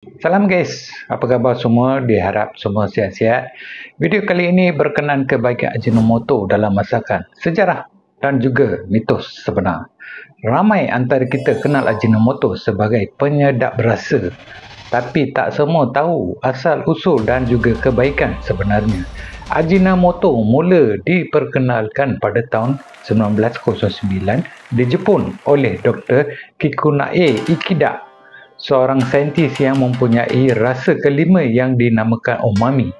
Salam guys, apa khabar semua? Diharap semua sihat-sihat. Video kali ini berkenaan kebaikan Ajinomoto dalam masakan, sejarah dan juga mitos sebenar. Ramai antara kita kenal Ajinomoto sebagai penyedap rasa, tapi tak semua tahu asal usul dan juga kebaikan sebenarnya. Ajinomoto mula diperkenalkan pada tahun 1909 di Jepun oleh Dr. Kikunae Ikeda, seorang saintis yang mempunyai rasa kelima yang dinamakan umami,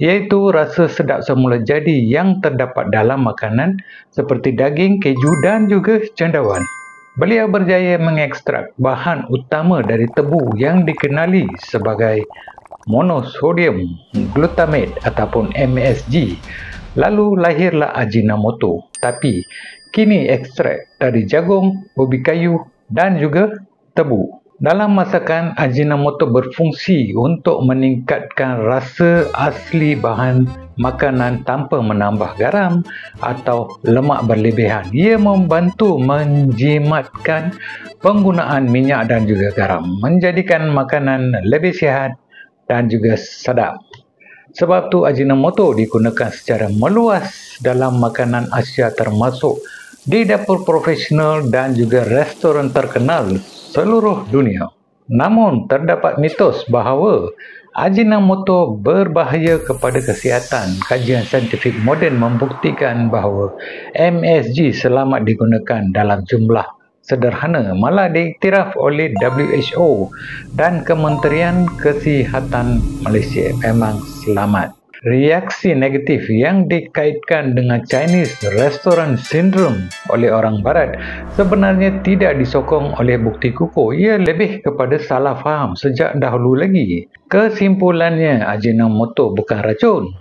iaitu rasa sedap semula jadi yang terdapat dalam makanan seperti daging, keju dan juga cendawan. Beliau berjaya mengekstrak bahan utama dari tebu yang dikenali sebagai monosodium glutamate ataupun MSG. Lalu lahirlah Ajinomoto, tapi kini ekstrak dari jagung, ubi kayu dan juga tebu. Dalam masakan, Ajinomoto berfungsi untuk meningkatkan rasa asli bahan makanan tanpa menambah garam atau lemak berlebihan. Ia membantu menjimatkan penggunaan minyak dan juga garam, menjadikan makanan lebih sihat dan juga sedap. Sebab tu Ajinomoto digunakan secara meluas dalam makanan Asia, termasuk di dapur profesional dan juga restoran terkenal seluruh dunia. Namun, terdapat mitos bahawa Ajinomoto berbahaya kepada kesihatan. Kajian saintifik moden membuktikan bahawa MSG selamat digunakan dalam jumlah sederhana, malah diiktiraf oleh WHO dan Kementerian Kesihatan Malaysia memang selamat. Reaksi negatif yang dikaitkan dengan Chinese Restaurant Syndrome oleh orang Barat sebenarnya tidak disokong oleh bukti kukuh. Ia lebih kepada salah faham sejak dahulu lagi. Kesimpulannya, Ajinomoto bukan racun,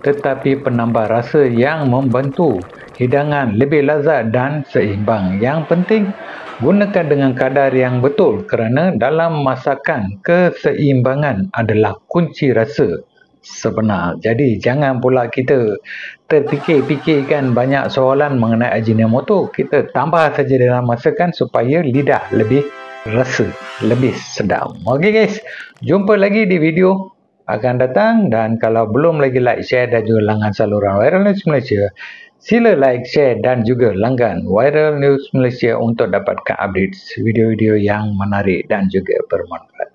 tetapi penambah rasa yang membantu hidangan lebih lazat dan seimbang. Yang penting, gunakan dengan kadar yang betul, kerana dalam masakan, keseimbangan adalah kunci rasa sebenar. Jadi jangan pula kita terfikir-fikirkan banyak soalan mengenai Ajinomoto. Kita tambah saja dalam masakan supaya lidah lebih rasa, lebih sedap. Okey guys, jumpa lagi di video akan datang, dan kalau belum lagi like, share dan juga langgan saluran Viral News Malaysia, sila like, share dan juga langgan Viral News Malaysia untuk dapatkan update video-video yang menarik dan juga bermanfaat.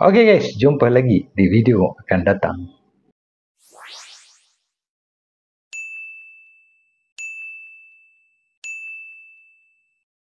Okey guys, jumpa lagi di video akan datang.